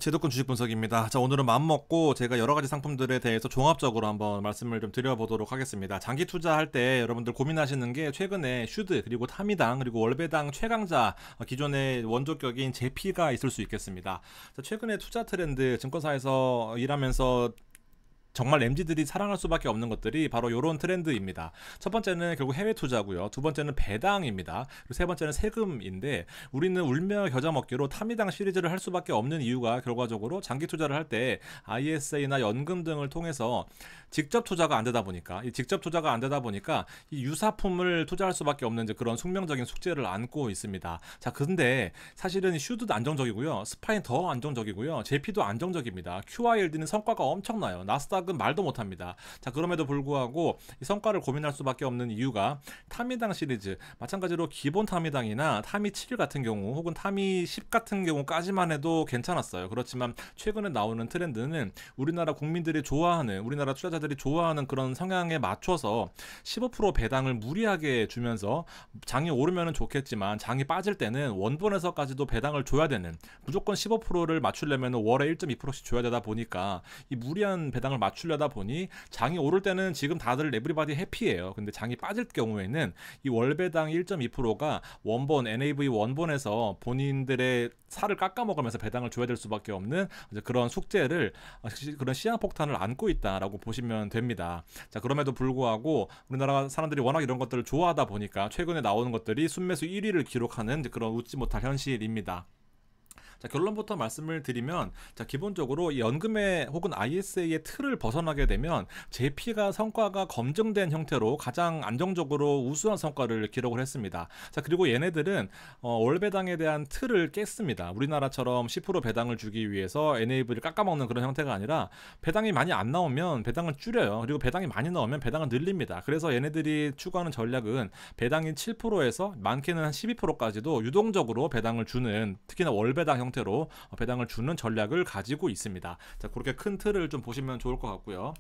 제도권 주식 분석입니다. 자, 오늘은 맘먹고 제가 여러 가지 상품들에 대해서 종합적으로 한번 말씀을 좀 드려보도록 하겠습니다. 장기 투자할 때 여러분들 고민하시는 게 최근에 슈드 그리고 타미당 그리고 월배당 최강자 기존의 원조격인 제피가 있을 수 있겠습니다. 자, 최근에 투자 트렌드 증권사에서 일하면서 정말 MZ들이 사랑할 수밖에 없는 것들이 바로 이런 트렌드입니다. 첫 번째는 결국 해외 투자고요. 두 번째는 배당입니다. 그리고 세 번째는 세금인데 우리는 울며 겨자 먹기로 타미당 시리즈를 할 수밖에 없는 이유가 결과적으로 장기 투자를 할 때 ISA나 연금 등을 통해서 직접 투자가 안 되다 보니까 이 유사품을 투자할 수밖에 없는 이제 그런 숙명적인 숙제를 안고 있습니다. 자, 근데 사실은 슈드도 안정적이고요. 스파인 더 안정적이고요. 제피도 안정적입니다. QILD는 성과가 엄청나요. 나스닥은 말도 못합니다. 자, 그럼에도 불구하고 이 성과를 고민할 수밖에 없는 이유가 타미당 시리즈, 마찬가지로 기본 타미당이나 타미 7 같은 경우 혹은 타미 10 같은 경우까지만 해도 괜찮았어요. 그렇지만 최근에 나오는 트렌드는 우리나라 국민들이 좋아하는, 우리나라 투자자들이 좋아하는 그런 성향에 맞춰서 15% 배당을 무리하게 주면서 장이 오르면 좋겠지만 장이 빠질 때는 원본에서까지도 배당을 줘야 되는, 무조건 15%를 맞추려면 월에 1.2%씩 줘야 되다 보니까 이 무리한 배당을 맞추려다 보니 장이 오를 때는 지금 다들 에브리바디 해피해요. 근데 장이 빠질 경우에는 이 월배당 1.2%가 원본 NAV 원본에서 본인들의 살을 깎아먹으면서 배당을 줘야 될 수밖에 없는 그런 숙제를, 그런 시장폭탄을 안고 있다라고 보시면 됩니다. 자, 그럼에도 불구하고 우리나라 사람들이 워낙 이런 것들을 좋아하다 보니까 최근에 나오는 것들이 순매수 1위를 기록하는 그런 웃지 못할 현실입니다. 자, 결론부터 말씀을 드리면, 자, 기본적으로 이 연금의 혹은 ISA의 틀을 벗어나게 되면 제피가 성과가 검증된 형태로 가장 안정적으로 우수한 성과를 기록을 했습니다. 자, 그리고 얘네들은 월배당에 대한 틀을 깼습니다. 우리나라처럼 10% 배당을 주기 위해서 NAV를 깎아먹는 그런 형태가 아니라 배당이 많이 안 나오면 배당을 줄여요. 그리고 배당이 많이 나오면 배당을 늘립니다. 그래서 얘네들이 추구하는 전략은 배당이 7%에서 많게는 한 12%까지도 유동적으로 배당을 주는, 특히나 월배당 형태로 배당을 주는 전략을 가지고 있습니다. 자, 그렇게 큰 틀을 좀 보시면 좋을 것 같고요.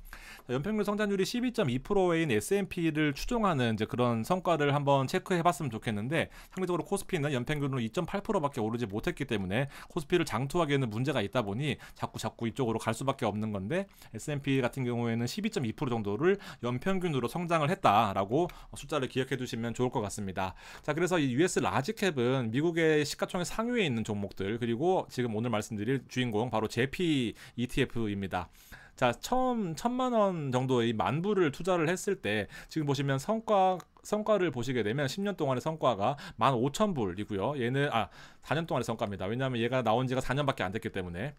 자, 연평균 성장률이 12.2%인 S&P를 추종하는 이제 그런 성과를 한번 체크해봤으면 좋겠는데, 상대적으로 코스피는 연평균으로 2.8%밖에 오르지 못했기 때문에 코스피를 장투하기에는 문제가 있다 보니 자꾸 이쪽으로 갈 수밖에 없는 건데, S&P 같은 경우에는 12.2% 정도를 연평균으로 성장을 했다라고 숫자를 기억해 두시면 좋을 것 같습니다. 자, 그래서 이 US 라지캡은 미국의 시가총액 상위에 있는 종목들, 그리고 지금 오늘 말씀드릴 주인공 바로 JP ETF입니다. 자, 처음 1,000만 원 정도의 만부를 투자를 했을 때 지금 보시면 성과를 보시게 되면 10년 동안의 성과가 15,000불이고요. 얘는 4년 동안의 성과입니다. 왜냐하면 얘가 나온 지가 4년밖에 안 됐기 때문에.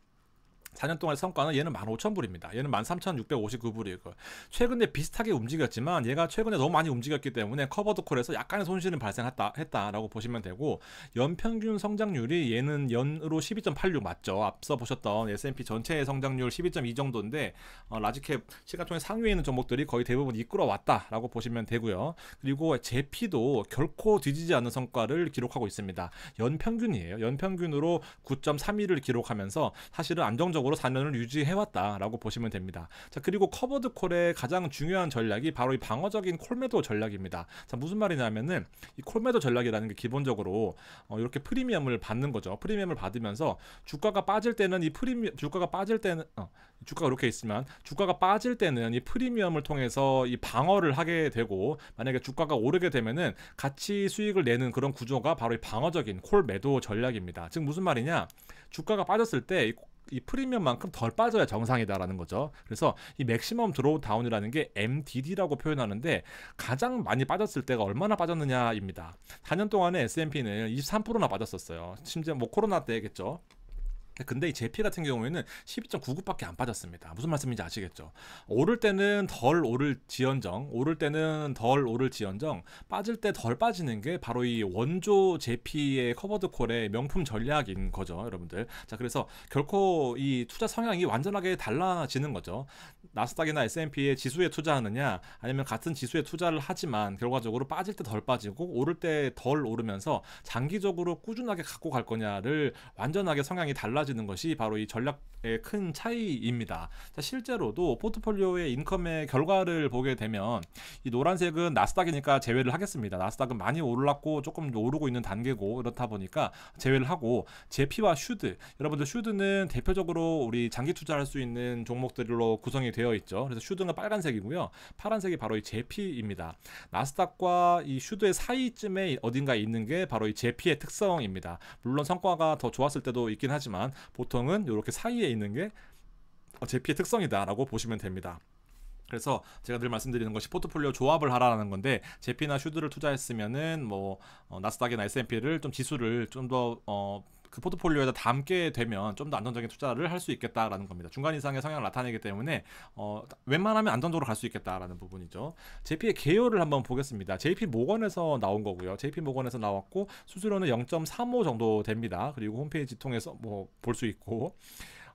4년 동안의 성과는 얘는 15,000불입니다. 얘는 13,659불이고 최근에 비슷하게 움직였지만 얘가 최근에 너무 많이 움직였기 때문에 커버드콜에서 약간의 손실은 발생했다라고 보시면 되고, 연평균 성장률이 얘는 연으로 12.86 맞죠? 앞서 보셨던 S&P 전체의 성장률 12.2 정도인데 라지캡 시가총액 상위에 있는 종목들이 거의 대부분 이끌어왔다라고 보시면 되고요. 그리고 제피도 결코 뒤지지 않는 성과를 기록하고 있습니다. 연평균이에요. 연평균으로 9.32를 기록하면서 사실은 안정적으로 4년을 유지해왔다라고 보시면 됩니다. 자, 그리고 커버드콜의 가장 중요한 전략이 바로 이 방어적인 콜매도 전략입니다. 자, 무슨 말이냐면은 이 콜매도 전략이라는 게 기본적으로 이렇게 프리미엄을 받는 거죠. 프리미엄을 받으면서 주가가 빠질 때는 주가가 이렇게 있으면 주가가 빠질 때는 이 프리미엄을 통해서 이 방어를 하게 되고, 만약에 주가가 오르게 되면은 같이 수익을 내는 그런 구조가 바로 이 방어적인 콜 매도 전략입니다. 즉 무슨 말이냐? 주가가 빠졌을 때 이 프리미엄만큼 덜 빠져야 정상이다라는 거죠. 그래서 이 맥시멈 드로우 다운이라는 게 MDD라고 표현하는데, 가장 많이 빠졌을 때가 얼마나 빠졌느냐입니다. 4년 동안에 S&P는 23%나 빠졌었어요. 심지어 뭐 코로나 때겠죠. 근데 이 제피 같은 경우에는 12.99밖에 안 빠졌습니다. 무슨 말씀인지 아시겠죠? 오를 때는 덜 오를 지언정 빠질 때 덜 빠지는 게 바로 이 원조 제피의 커버드콜의 명품 전략인 거죠, 여러분들. 자, 그래서 결코 이 투자 성향이 완전하게 달라지는 거죠. 나스닥이나 S&P의 지수에 투자하느냐, 아니면 같은 지수에 투자를 하지만 결과적으로 빠질 때 덜 빠지고 오를 때 덜 오르면서 장기적으로 꾸준하게 갖고 갈 거냐를 완전하게 성향이 달라 달라지는 것이 바로 이 전략의 큰 차이입니다. 자, 실제로도 포트폴리오의 인컴의 결과를 보게 되면 이 노란색은 나스닥이니까 제외를 하겠습니다. 나스닥은 많이 올랐고 조금 오르고 있는 단계고 이렇다 보니까 제외를 하고 제피와 슈드, 여러분들 슈드는 대표적으로 우리 장기 투자할 수 있는 종목들로 구성이 되어 있죠. 그래서 슈드는 빨간색이고요. 파란색이 바로 이 제피입니다. 나스닥과 이 슈드의 사이쯤에 어딘가에 있는 게 바로 이 제피의 특성입니다. 물론 성과가 더 좋았을 때도 있긴 하지만 보통은 이렇게 사이에 있는 게 제피의 특성이다라고 보시면 됩니다. 그래서 제가 늘 말씀드리는 것이 포트폴리오 조합을 하라는 건데, 제피나 슈드를 투자했으면은 뭐 나스닥이나 S&P를 좀 지수를 좀 더 그 포트폴리오에다 담게 되면 좀 더 안정적인 투자를 할 수 있겠다라는 겁니다. 중간 이상의 성향을 나타내기 때문에 웬만하면 안정적으로 갈 수 있겠다라는 부분이죠. JP의 개요를 한번 보겠습니다. JP 모건에서 나온 거고요. JP 모건에서 나왔고 수수료는 0.35 정도 됩니다. 그리고 홈페이지 통해서 뭐 볼 수 있고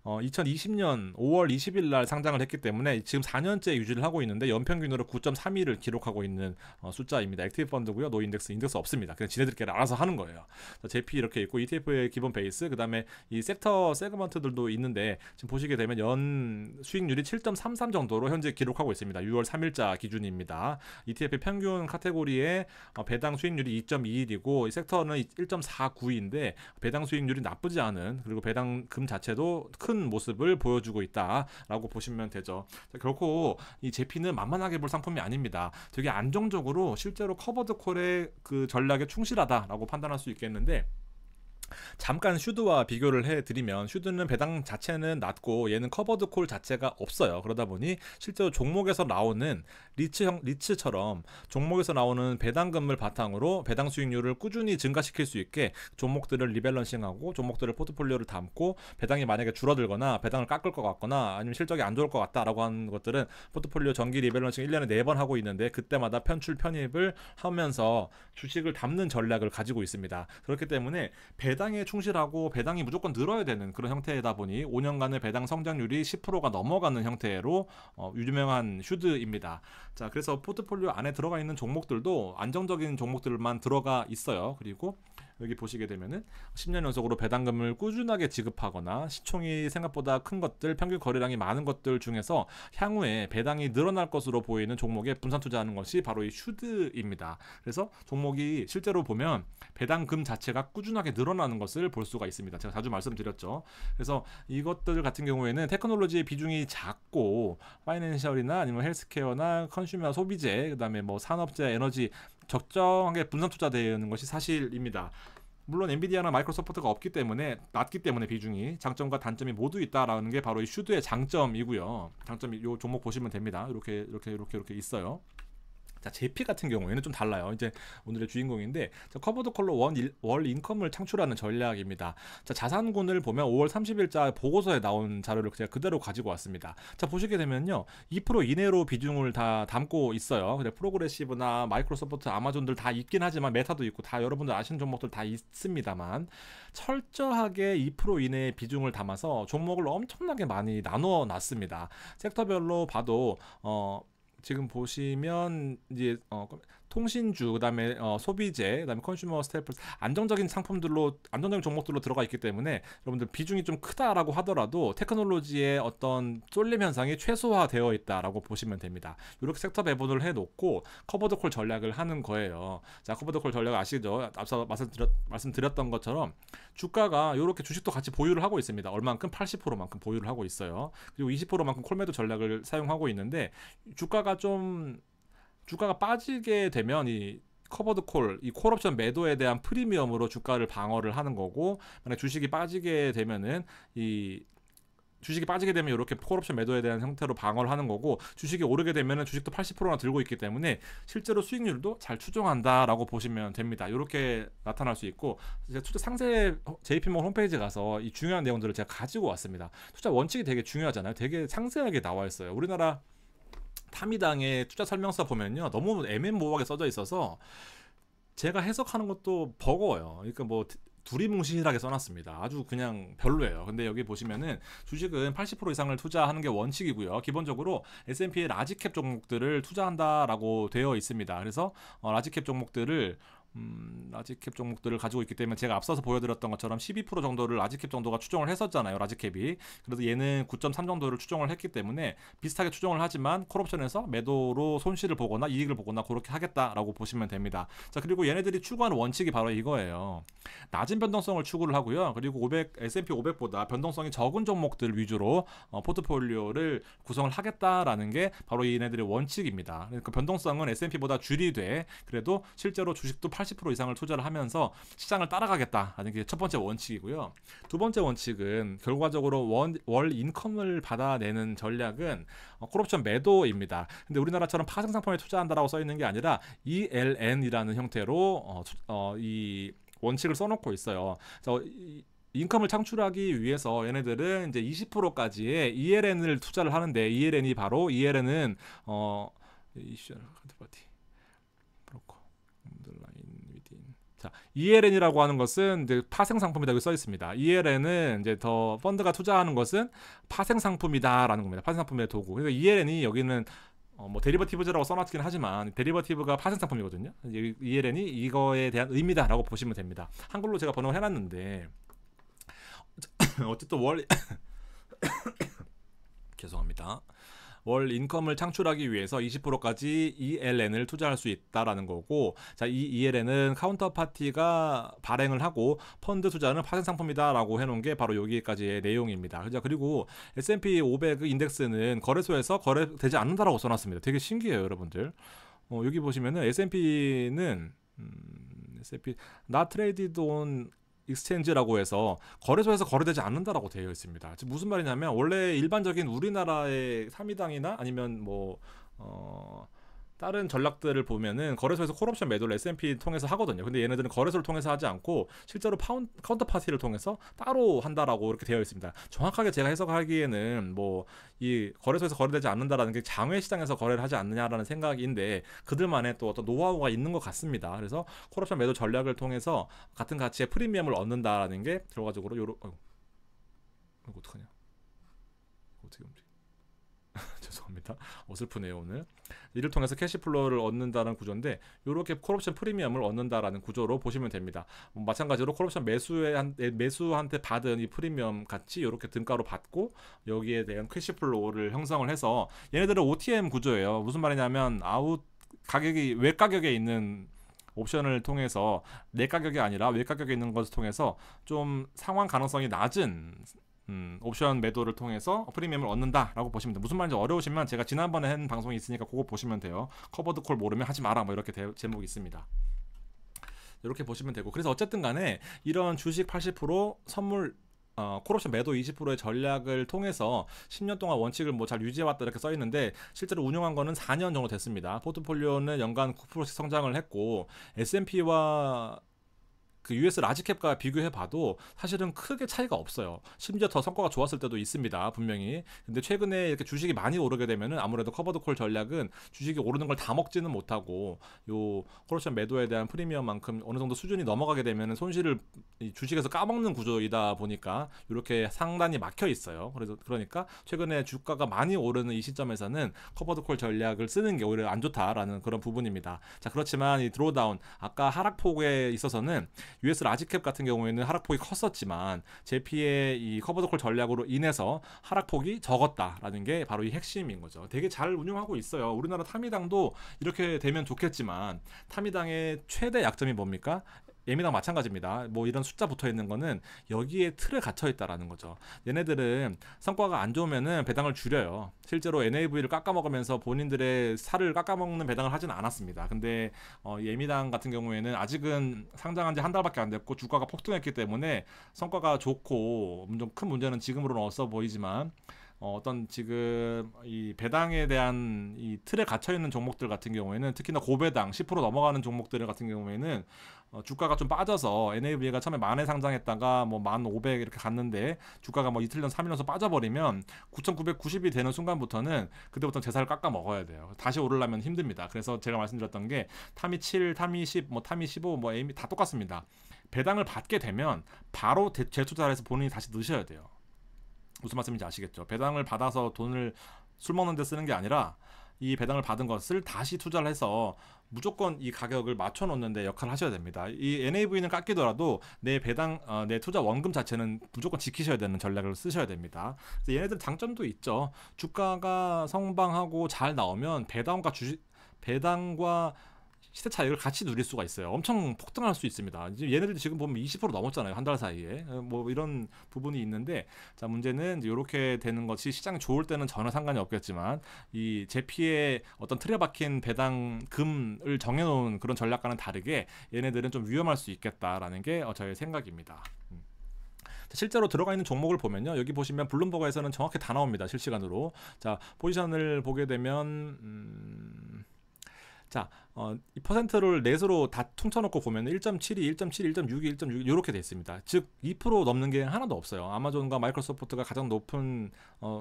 2020년 5월 20일 날 상장을 했기 때문에 지금 4년째 유지를 하고 있는데 연평균으로 9.32를 기록하고 있는 숫자입니다. 액티브 펀드고요. 노 인덱스 없습니다. 그냥 지네들끼리 알아서 하는 거예요. JP 이렇게 있고 ETF의 기본 베이스, 그다음에 이 섹터 세그먼트들도 있는데 지금 보시게 되면 연 수익률이 7.33 정도로 현재 기록하고 있습니다. 6월 3일자 기준입니다. ETF 평균 카테고리의 배당 수익률이 2.21이고 이 섹터는 1.49인데 배당 수익률이 나쁘지 않은, 그리고 배당금 자체도 큰 모습을 보여주고 있다라고 보시면 되죠. 결코 이 제피는 만만하게 볼 상품이 아닙니다. 되게 안정적으로 실제로 커버드콜의 그 전략에 충실하다라고 판단할 수 있겠는데, 잠깐 슈드와 비교를 해드리면 슈드는 배당 자체는 낮고 얘는 커버드콜 자체가 없어요. 그러다 보니 실제로 종목에서 나오는 리츠처럼 종목에서 나오는 배당금을 바탕으로 배당 수익률을 꾸준히 증가시킬 수 있게 종목들을 리밸런싱하고 종목들을 포트폴리오를 담고, 배당이 만약에 줄어들거나 배당을 깎을 것 같거나 아니면 실적이 안 좋을 것 같다라고 하는 것들은 포트폴리오 정기 리밸런싱 1년에 4번 하고 있는데 그때마다 편출 편입을 하면서 주식을 담는 전략을 가지고 있습니다. 그렇기 때문에 배당에 충실하고 배당이 무조건 늘어야 되는 그런 형태이다 보니 5년간의 배당 성장률이 10%가 넘어가는 형태로 유명한 슈드입니다. 자, 그래서 포트폴리오 안에 들어가 있는 종목들도 안정적인 종목들만 들어가 있어요. 그리고 여기 보시게 되면은 10년 연속으로 배당금을 꾸준하게 지급하거나 시총이 생각보다 큰 것들, 평균 거래량이 많은 것들 중에서 향후에 배당이 늘어날 것으로 보이는 종목에 분산 투자하는 것이 바로 이 슈드입니다. 그래서 종목이 실제로 보면 배당금 자체가 꾸준하게 늘어나는 것을 볼 수가 있습니다. 제가 자주 말씀드렸죠. 그래서 이것들 같은 경우에는 테크놀로지의 비중이 작고 파이낸셜이나 아니면 헬스케어나 컨슈머 소비재, 그다음에 뭐 산업재, 에너지 적정하게 분산 투자되는 것이 사실입니다. 물론 엔비디아나 마이크로소프트가 없기 때문에 낮기 때문에 비중이, 장점과 단점이 모두 있다라는 게 바로 이 슈드의 장점이고요. 장점이 이 종목 보시면 됩니다. 이렇게 있어요. 자, 제피 같은 경우에는 좀 달라요. 이제 오늘의 주인공인데, 커버드 콜로 월 인컴을 창출하는 전략입니다. 자, 자산군을 보면 5월 30일자 보고서에 나온 자료를 제가 그대로 가지고 왔습니다. 자, 보시게 되면요, 2% 이내로 비중을 다 담고 있어요. 근데 프로그레시브나 마이크로소프트, 아마존들 다 있긴 하지만 메타도 있고 다 여러분들 아시는 종목들 다 있습니다만, 철저하게 2% 이내의 비중을 담아서 종목을 엄청나게 많이 나눠 놨습니다. 섹터별로 봐도 지금 보시면 이제 통신주, 그다음에 소비재, 그다음에 컨슈머 스테이플, 안정적인 종목들로 들어가 있기 때문에 여러분들 비중이 좀 크다라고 하더라도 테크놀로지의 어떤 쏠림 현상이 최소화되어 있다라고 보시면 됩니다. 이렇게 섹터 배분을 해놓고 커버드콜 전략을 하는 거예요. 자, 커버드콜 전략 아시죠? 앞서 말씀드렸던 것처럼 주가가 이렇게 주식도 같이 보유를 하고 있습니다. 얼만큼? 80%만큼 보유를 하고 있어요. 그리고 20%만큼 콜매도 전략을 사용하고 있는데, 주가가 빠지게 되면 이 커버드 콜, 이 콜옵션 매도에 대한 프리미엄으로 주가를 방어를 하는 거고, 만약 주식이 빠지게 되면 이렇게 콜옵션 매도에 대한 형태로 방어를 하는 거고, 주식이 오르게 되면 주식도 80%나 들고 있기 때문에 실제로 수익률도 잘 추정한다라고 보시면 됩니다. 이렇게 나타날 수 있고, 제가 투자 상세 JP모건 홈페이지에 가서 이 중요한 내용들을 제가 가지고 왔습니다. 투자 원칙이 되게 중요하잖아요. 되게 상세하게 나와 있어요. 우리나라 타미당의 투자 설명서 보면요, 너무 애매모호하게 써져 있어서 제가 해석하는 것도 버거워요. 그러니까 뭐 두리뭉실하게 써놨습니다. 아주 그냥 별로예요. 근데 여기 보시면은 주식은 80% 이상을 투자하는 게 원칙이고요. 기본적으로 S&P의 라지캡 종목들을 투자한다라고 되어 있습니다. 그래서 라지캡 종목들을 라지캡 종목들을 가지고 있기 때문에 제가 앞서서 보여드렸던 것처럼 12% 정도를 라지캡 정도가 추정을 했었잖아요. 라지캡이. 그래서 얘는 9.3 정도를 추정을 했기 때문에 비슷하게 추정을 하지만 콜옵션에서 매도로 손실을 보거나 이익을 보거나 그렇게 하겠다라고 보시면 됩니다. 자, 그리고 얘네들이 추구하는 원칙이 바로 이거예요. 낮은 변동성을 추구를 하고요. 그리고 S&P 500보다 변동성이 적은 종목들 위주로 포트폴리오를 구성을 하겠다라는 게 바로 얘네들의 원칙입니다. 그러니까 변동성은 S&P보다 줄이되 그래도 실제로 주식도 80% 이상을 투자를 하면서 시장을 따라가겠다라는 게 첫 번째 원칙이고요. 두 번째 원칙은 결과적으로 월 인컴을 받아내는 전략은 콜옵션 매도입니다. 근데 우리나라처럼 파생 상품에 투자한다라고 써 있는 게 아니라 ELN이라는 형태로 이 원칙을 써놓고 있어요. 그래서 인컴을 창출하기 위해서 얘네들은 이제 20%까지의 ELN을 투자를 하는데 ELN이 바로 ELN은 이슈얼 컨트파티 브로커 자, ELN이라고 하는 것은 이제 파생 상품이다 여기 써 있습니다. ELN은 이제 더 펀드가 투자하는 것은 파생 상품이다라는 겁니다. 파생 상품의 도구. 그래서 ELN이 여기는 뭐 데리버티브즈라고 써놨긴 하지만 데리버티브가 파생 상품이거든요. ELN이 이거에 대한 의미다라고 보시면 됩니다. 한글로 제가 번역을 해놨는데 어쨌든 죄송합니다. 월 인컴을 창출하기 위해서 20%까지 ELN을 투자할 수 있다라는 거고, 자, 이 ELN은 카운터파티가 발행을 하고 펀드 투자는 파생 상품이다라고 해놓은 게 바로 여기까지의 내용입니다. 그리고 S&P 500 인덱스는 거래소에서 거래되지 않는다라고 써놨습니다. 되게 신기해요, 여러분들. 여기 보시면은 S&P는 S&P not traded on 익스체인지라고 해서 거래소에서 거래되지 않는다라고 되어 있습니다. 즉 무슨 말이냐면 원래 일반적인 우리나라의 사미당이나 아니면 뭐 다른 전략들을 보면은 거래소에서 콜옵션 매도를 S&P 통해서 하거든요. 근데 얘네들은 거래소를 통해서 하지 않고 실제로 카운터파티를 통해서 따로 한다라고 이렇게 되어 있습니다. 정확하게 제가 해석하기에는 뭐 이 거래소에서 거래되지 않는다라는 게 장외 시장에서 거래를 하지 않느냐라는 생각인데 그들만의 또 어떤 노하우가 있는 것 같습니다. 그래서 콜옵션 매도 전략을 통해서 같은 가치의 프리미엄을 얻는다라는 게 결과적으로 이거 어떡하냐? 어떻게 움직여? 죄송합니다. 어슬프네요 오늘. 이를 통해서 캐시플로우를 얻는다는 구조인데 이렇게 콜옵션 프리미엄을 얻는다라는 구조로 보시면 됩니다. 마찬가지로 콜옵션 매수한테 받은 이 프리미엄 같이 이렇게 등가로 받고 여기에 대한 캐시플로우를 형성을 해서 얘네들은 OTM 구조예요. 무슨 말이냐면 가격이 외 가격에 있는 옵션을 통해서 내 가격이 아니라 외 가격에 있는 것을 통해서 좀 상환 가능성이 낮은 옵션 매도를 통해서 프리미엄을 얻는다라고 보시면 돼요. 무슨 말인지 어려우시면 제가 지난번에 한 방송이 있으니까 그거 보시면 돼요. 커버드 콜 모르면 하지 마라 뭐 이렇게 제목이 있습니다. 이렇게 보시면 되고, 그래서 어쨌든 간에 이런 주식 80% 선물 콜옵션 매도 20%의 전략을 통해서 10년 동안 원칙을 뭐 잘 유지해왔다 이렇게 써있는데 실제로 운용한 거는 4년 정도 됐습니다. 포트폴리오는 연간 9%씩 성장을 했고 S&P와 그 US 라지캡과 비교해봐도 사실은 크게 차이가 없어요. 심지어 더 성과가 좋았을 때도 있습니다. 분명히. 근데 최근에 이렇게 주식이 많이 오르게 되면은 아무래도 커버드콜 전략은 주식이 오르는 걸 다 먹지는 못하고 요 콜옵션 매도에 대한 프리미엄만큼 어느 정도 수준이 넘어가게 되면은 손실을 주식에서 까먹는 구조이다 보니까 이렇게 상단이 막혀 있어요. 그러니까 최근에 주가가 많이 오르는 이 시점에서는 커버드콜 전략을 쓰는 게 오히려 안 좋다라는 그런 부분입니다. 자, 그렇지만 이 드로다운 아까 하락폭에 있어서는 US 라지캡 같은 경우에는 하락폭이 컸었지만 JP의 이 커버드콜 전략으로 인해서 하락폭이 적었다라는 게 바로 이 핵심인 거죠. 되게 잘 운영하고 있어요. 우리나라 타미당도 이렇게 되면 좋겠지만 타미당의 최대 약점이 뭡니까? 예미당 마찬가지입니다. 뭐 이런 숫자 붙어 있는 거는 여기에 틀에 갇혀 있다라는 거죠. 얘네들은 성과가 안 좋으면은 배당을 줄여요. 실제로 NAV를 깎아먹으면서 본인들의 살을 깎아먹는 배당을 하진 않았습니다. 근데 예미당 같은 경우에는 아직은 상장한 지 한 달밖에 안 됐고 주가가 폭등했기 때문에 성과가 좋고 좀 큰 문제는 지금으로는 없어 보이지만 어떤 지금 이 배당에 대한 이 틀에 갇혀 있는 종목들 같은 경우에는 특히나 고배당 10% 넘어가는 종목들 같은 경우에는 주가가 좀 빠져서 NAV가 처음에 10,000에 상장했다가 뭐 1,500 이렇게 갔는데 주가가 뭐 이틀 전 3일 전서 빠져버리면 9,990이 되는 순간부터는 그때부터 제살을 깎아 먹어야 돼요. 다시 오르려면 힘듭니다. 그래서 제가 말씀드렸던 게 타미 7, 타미 10, 뭐 타미 15, 뭐 에이미 다 똑같습니다. 배당을 받게 되면 바로 재투자를 해서 본인이 다시 넣으셔야 돼요. 무슨 말씀인지 아시겠죠? 배당을 받아서 돈을 술 먹는 데 쓰는 게 아니라 이 배당을 받은 것을 다시 투자를 해서 무조건 이 가격을 맞춰 놓는데 역할을 하셔야 됩니다. 이 NAV는 깎이더라도 내 배당, 내 투자 원금 자체는 무조건 지키셔야 되는 전략을 쓰셔야 됩니다. 그래서 얘네들 장점도 있죠. 주가가 성방하고 잘 나오면 배당과 시세 차익을 같이 누릴 수가 있어요. 엄청 폭등할 수 있습니다. 이제 얘네들이 지금 보면 20% 넘었잖아요. 한 달 사이에. 뭐 이런 부분이 있는데, 자, 문제는 이렇게 되는 것이 시장이 좋을 때는 전혀 상관이 없겠지만, 이 제피의 어떤 틀에 박힌 배당금을 정해놓은 그런 전략과는 다르게 얘네들은 좀 위험할 수 있겠다라는 게 저의 생각입니다. 실제로 들어가 있는 종목을 보면요, 여기 보시면 블룸버그에서는 정확히 다 나옵니다. 실시간으로. 자, 포지션을 보게 되면 자, 이 퍼센트를 넷으로 다 퉁쳐놓고 보면 1.72, 1.72, 1.62, 1.6 이렇게 돼 있습니다. 즉 2% 넘는 게 하나도 없어요. 아마존과 마이크로소프트가 가장 높은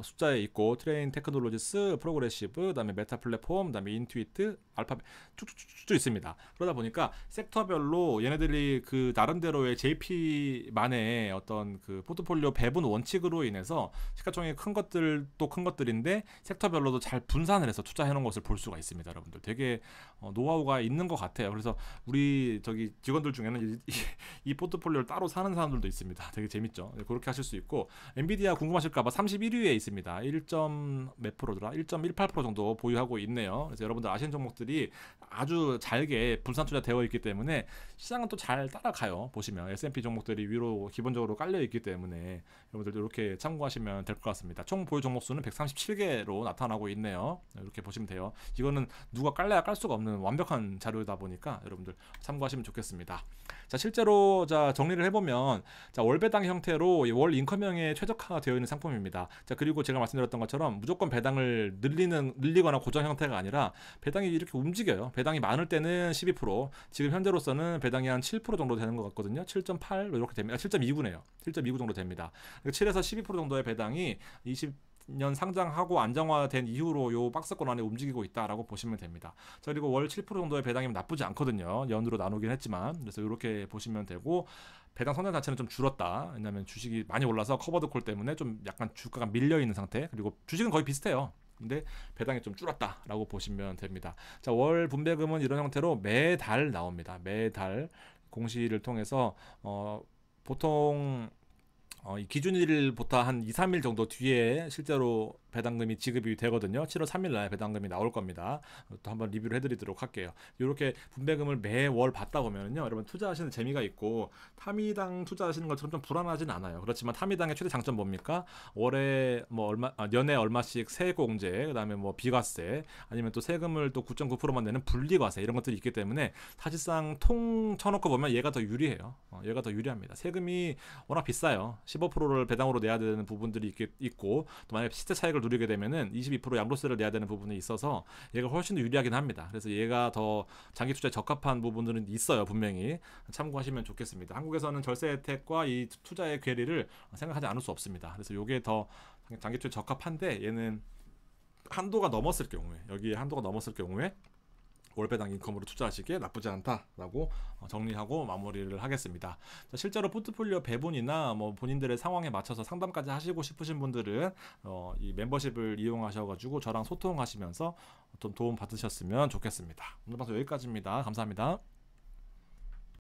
숫자에 있고, 트레인 테크놀로지스, 프로그레시브, 그다음에 메타 플랫폼, 그다음에 인투이트, 알파벳 쭉쭉쭉 있습니다. 그러다 보니까 섹터별로 얘네들이 그 나름대로의 JP만의 어떤 그 포트폴리오 배분 원칙으로 인해서 시가총액이 큰 것들도 큰 것들인데 섹터별로도 잘 분산을 해서 투자해 놓은 것을 볼 수가 있습니다. 여러분들 되게 노하우가 있는 것 같아요. 그래서 우리 저기 직원들 중에는 이 포트폴리오를 따로 사는 사람들도 있습니다. 되게 재밌죠. 그렇게 하실 수 있고, 엔비디아 궁금하실까봐 31위에 있습니다. 1몇 프로더라? 1.18% 정도 보유하고 있네요. 그래서 여러분들 아시는 종목들이 아주 잘게 분산 투자되어 있기 때문에 시장은 또 잘 따라가요. 보시면 S&P 종목들이 위로 기본적으로 깔려 있기 때문에 여러분들도 이렇게 참고하시면 될 것 같습니다. 총 보유 종목 수는 137개로 나타나고 있네요. 이렇게 보시면 돼요. 이거는 누가 깔래야 깔 수가 없는 완벽한 자료다 보니까 여러분들 참고하시면 좋겠습니다. 자, 실제로 자 정리를 해보면, 자, 월배당 형태로 월 인컴형에 최적화가 되어 있는 상품입니다. 자, 그리고 제가 말씀드렸던 것처럼 무조건 배당을 늘리거나 고정 형태가 아니라 배당이 이렇게 움직여요. 배당이 많을 때는 12%, 지금 현재로서는 배당이 한 7% 정도 되는 것 같거든요. 7.8 이렇게 됩니다. 7.29네요. 7.29 정도 됩니다. 7에서 12% 정도의 배당이 20년 상장하고 안정화된 이후로 요 박스권 안에 움직이고 있다라고 보시면 됩니다. 자, 그리고 월 7% 정도의 배당이면 나쁘지 않거든요. 연으로 나누긴 했지만. 그래서 이렇게 보시면 되고, 배당 성장 자체는 좀 줄었다. 왜냐하면 주식이 많이 올라서 커버드 콜 때문에 좀 약간 주가가 밀려 있는 상태. 그리고 주식은 거의 비슷해요. 근데 배당이 좀 줄었다라고 보시면 됩니다. 자, 월 분배금은 이런 형태로 매달 나옵니다. 매달 공시를 통해서 보통 이 기준일부터 한 2, 3일 정도 뒤에 실제로 배당금이 지급이 되거든요. 7월 3일 날 배당금이 나올 겁니다. 또 한번 리뷰를 해드리도록 할게요. 이렇게 분배금을 매월 받다 보면요, 여러분 투자하시는 재미가 있고, 타미당 투자하시는 것처럼 좀 불안하진 않아요. 그렇지만 타미당의 최대 장점 뭡니까? 월에 뭐 연에 얼마씩 세공제, 그다음에 뭐 비과세, 아니면 또 세금을 또 9.9%만 내는 분리과세, 이런 것들이 있기 때문에 사실상 통 쳐놓고 보면 얘가 더 유리해요. 얘가 더 유리합니다. 세금이 워낙 비싸요. 15%를 배당으로 내야 되는 부분들이 있고, 또 만약에 시세 차익을 누리게 되면은 22% 양도세를 내야 되는 부분이 있어서 얘가 훨씬 더 유리하긴 합니다. 그래서 얘가 더 장기 투자에 적합한 부분들은 있어요. 분명히 참고하시면 좋겠습니다. 한국에서는 절세 혜택과 이 투자의 괴리를 생각하지 않을 수 없습니다. 그래서 이게 더 장기 투자에 적합한데, 얘는 한도가 넘었을 경우에, 여기에 한도가 넘었을 경우에 월배당 인컴으로 투자하시기에 나쁘지 않다라고 정리하고 마무리를 하겠습니다. 자, 실제로 포트폴리오 배분이나 뭐 본인들의 상황에 맞춰서 상담까지 하시고 싶으신 분들은 이 멤버십을 이용하셔가지고 저랑 소통하시면서 좀 도움 받으셨으면 좋겠습니다. 오늘 방송 여기까지입니다. 감사합니다.